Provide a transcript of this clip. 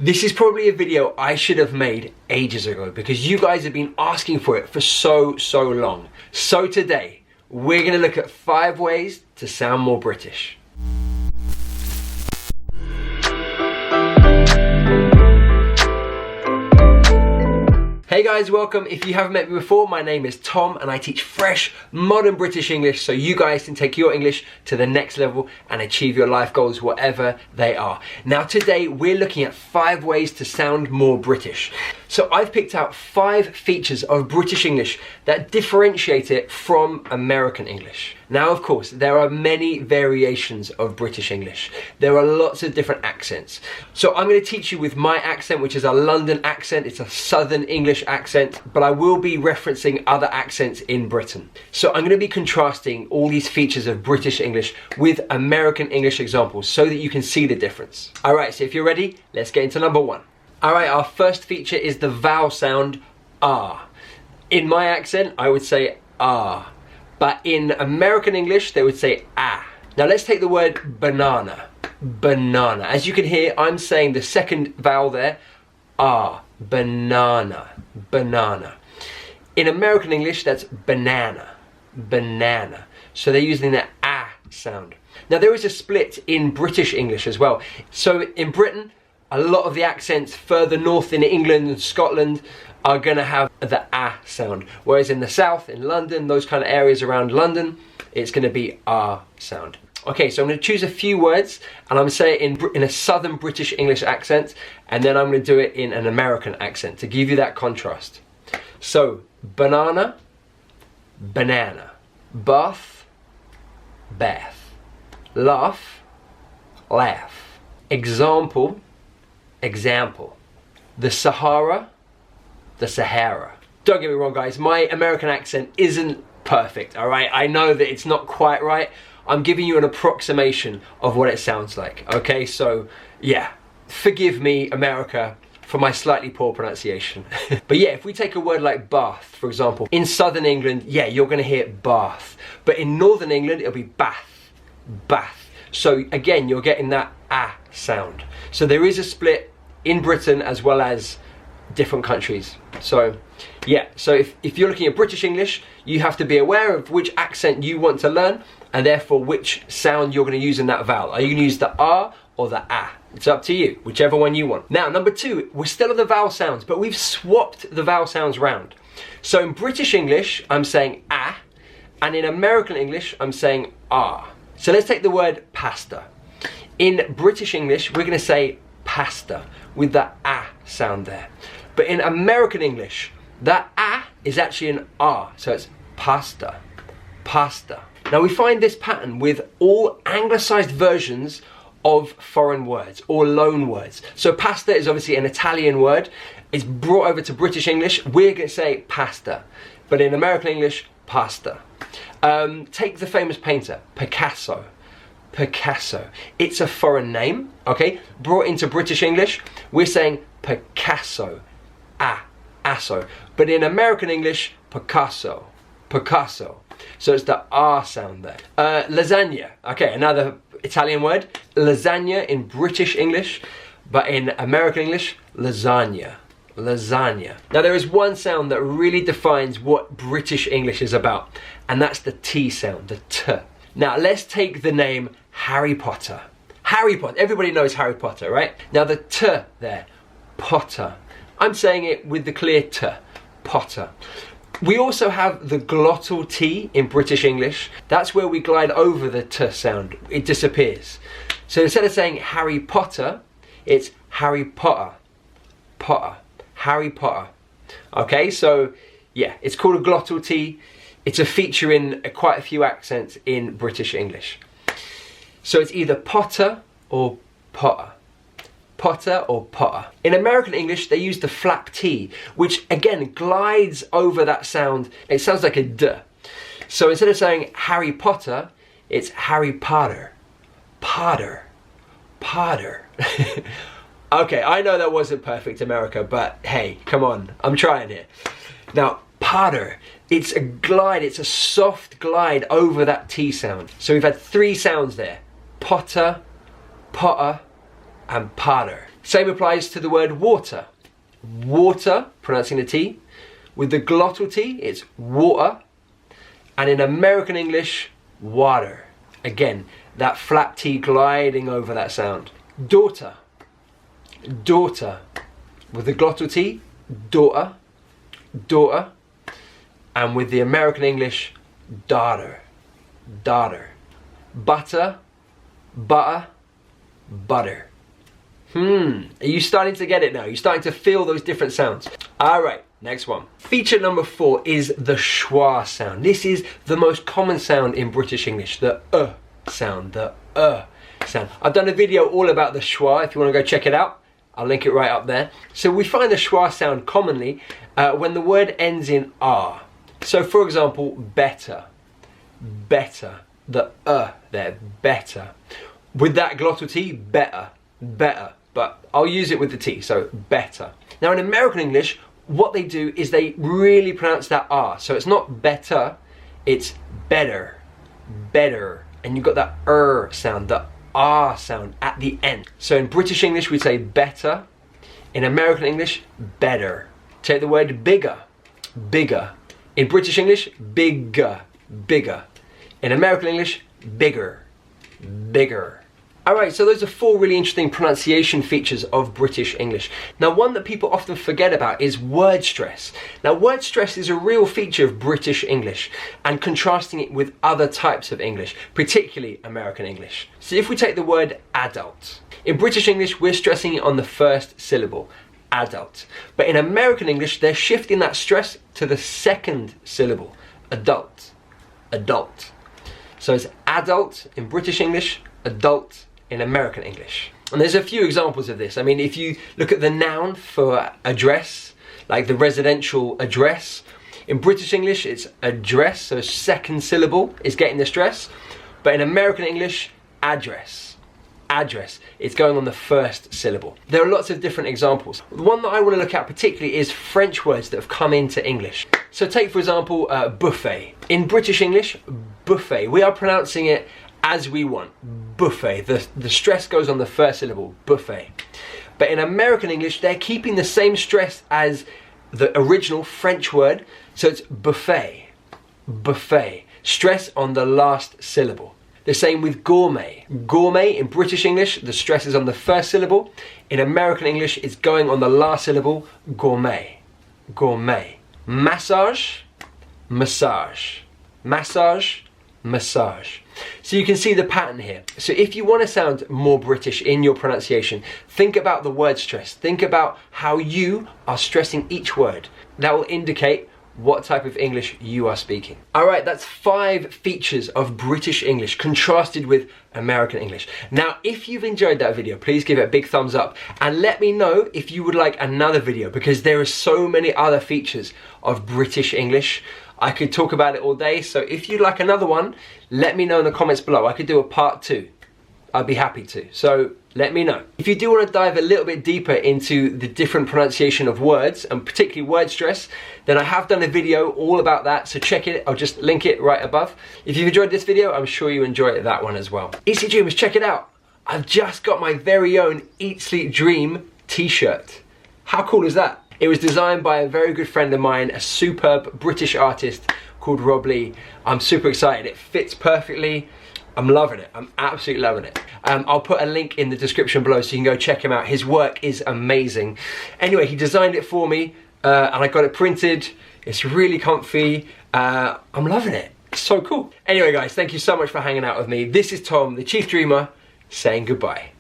This is probably a video I should have made ages ago because you guys have been asking for it for so long. So today, we're gonna look at 5 ways to sound more British. Hey guys, welcome. If you haven't met me before, my name is Tom and I teach fresh, modern British English so you guys can take your English to the next level and achieve your life goals, whatever they are. Now today, we're looking at 5 ways to sound more British. So I've picked out 5 features of British English that differentiate it from American English. Now, of course, there are many variations of British English. There are lots of different accents. So I'm going to teach you with my accent, which is a London accent. It's a Southern English accent, but I will be referencing other accents in Britain. So I'm going to be contrasting all these features of British English with American English examples so that you can see the difference. All right, so if you're ready, let's get into number 1. All right, our first feature is the vowel sound ah. In my accent, I would say ah. But in American English, they would say ah. Now let's take the word banana. Banana. As you can hear, I'm saying the second vowel there, ah. Banana. Banana. In American English, that's banana. Banana. So they're using the ah sound. Now there is a split in British English as well. So in Britain, a lot of the accents further north in England and Scotland are going to have the ah sound. Whereas in the south, in London, those kind of areas around London, it's going to be ah sound. Okay, so I'm going to choose a few words and I'm going to say it in a Southern British English accent, and then I'm going to do it in an American accent to give you that contrast. So, banana, banana. Bath, bath. Laugh, laugh. Example, example. The Sahara, the Sahara. Don't get me wrong guys, my American accent isn't perfect, alright? I know that it's not quite right. I'm giving you an approximation of what it sounds like, okay? So, yeah, forgive me, America, for my slightly poor pronunciation. But yeah, if we take a word like bath, for example, in Southern England, yeah, you're gonna hear bath. But in Northern England, it'll be bath, bath. So again, you're getting that ah sound. So there is a split in Britain as well as different countries. So yeah, so if you're looking at British English, you have to be aware of which accent you want to learn and therefore which sound you're going to use in that vowel. Are you going to use the ah or the ah? It's up to you, whichever one you want. Now, number 2, we're still on the vowel sounds, but we've swapped the vowel sounds round. So in British English, I'm saying ah, and in American English, I'm saying ah. So let's take the word pasta. In British English, we're going to say pasta with the ah sound there. But in American English, that ah is actually an ah, so it's pasta, pasta. Now we find this pattern with all anglicized versions of foreign words or loan words. So pasta is obviously an Italian word. It's brought over to British English. We're going to say pasta, but in American English, pasta. Take the famous painter, Picasso. Picasso. It's a foreign name, okay? Brought into British English, we're saying Picasso. Ah, asso. But in American English, Picasso. Picasso. So it's the R sound there. Lasagna. Okay, another Italian word. Lasagna in British English, but in American English, lasagna. Lasagna. Now there is one sound that really defines what British English is about, and that's the T sound, the T. Now let's take the name Harry Potter. Harry Potter. Everybody knows Harry Potter, right? Now the T there, Potter. I'm saying it with the clear T, Potter. We also have the glottal T in British English. That's where we glide over the T sound. It disappears. So instead of saying Harry Potter, it's Harry Potter. Potter. Harry Potter. Okay, so yeah, it's called a glottal T. It's a feature in quite a few accents in British English. So it's either Potter or Potter. Potter or Potter. In American English, they use the flap T, which again glides over that sound. It sounds like a D. So instead of saying Harry Potter, it's Harry Potter. Potter. Potter. Okay, I know that wasn't perfect, America, but hey, come on, I'm trying here. Now, Potter, it's a glide, it's a soft glide over that T sound. So we've had 3 sounds there. Potter, Potter, and Potter. Same applies to the word water. Water, pronouncing the T. With the glottal T, it's water. And in American English, water. Again, that flap T gliding over that sound. Daughter. Daughter. With the glottal T, daughter. Daughter. And with the American English, daughter. Daughter. Butter. Butter. Butter. Are you starting to get it now? You're starting to feel those different sounds. Alright, next one. Feature number 4 is the schwa sound. This is the most common sound in British English, the sound, the sound. I've done a video all about the schwa. If you want to go check it out, I'll link it right up there. So we find the schwa sound commonly when the word ends in R. So for example, better, better, the there, better. With that glottal T, better, better, but I'll use it with the T, so better. Now in American English, what they do is they really pronounce that R. So it's not better, it's better, better. And you've got that sound, the R sound at the end. So in British English, we say better. In American English, better. Take the word bigger, bigger. In British English, bigger, bigger. In American English, bigger, bigger. Alright, so those are 4 really interesting pronunciation features of British English. Now, one that people often forget about is word stress. Now, word stress is a real feature of British English and contrasting it with other types of English, particularly American English. So if we take the word adult, in British English, we're stressing it on the first syllable, adult. But in American English, they're shifting that stress to the second syllable, adult, adult. So it's adult in British English, adult in American English. And there's a few examples of this. I mean, if you look at the noun for address, like the residential address, in British English it's address, so second syllable is getting the stress. But in American English, address, address, it's going on the first syllable. There are lots of different examples. The one that I want to look at particularly is French words that have come into English. So take for example, buffet. In British English, buffet, we are pronouncing it as we want, buffet. The stress goes on the first syllable, buffet. But in American English, they're keeping the same stress as the original French word, so it's buffet, buffet. Stress on the last syllable. The same with gourmet. Gourmet in British English, the stress is on the first syllable. In American English, it's going on the last syllable, gourmet, gourmet. Massage, massage, massage, massage. So you can see the pattern here. So if you want to sound more British in your pronunciation, think about the word stress. Think about how you are stressing each word. That will indicate what type of English you are speaking. Alright, that's 5 features of British English contrasted with American English. Now, if you've enjoyed that video, please give it a big thumbs up and let me know if you would like another video, because there are so many other features of British English. I could talk about it all day, so if you'd like another one, let me know in the comments below. I could do a part 2. I'd be happy to. So let me know. If you do want to dive a little bit deeper into the different pronunciation of words, and particularly word stress, then I have done a video all about that, so check it. I'll just link it right above. If you've enjoyed this video, I'm sure you enjoy that one as well. Easy Dreamers, check it out. I've just got my very own Eat Sleep Dream t-shirt. How cool is that? It was designed by a very good friend of mine, a superb British artist called Rob Lee. I'm super excited. It fits perfectly. I'm loving it. I'm absolutely loving it. I'll put a link in the description below so you can go check him out. His work is amazing. Anyway, he designed it for me and I got it printed. It's really comfy. I'm loving it. It's so cool. Anyway guys, thank you so much for hanging out with me. This is Tom, the Chief Dreamer, saying goodbye.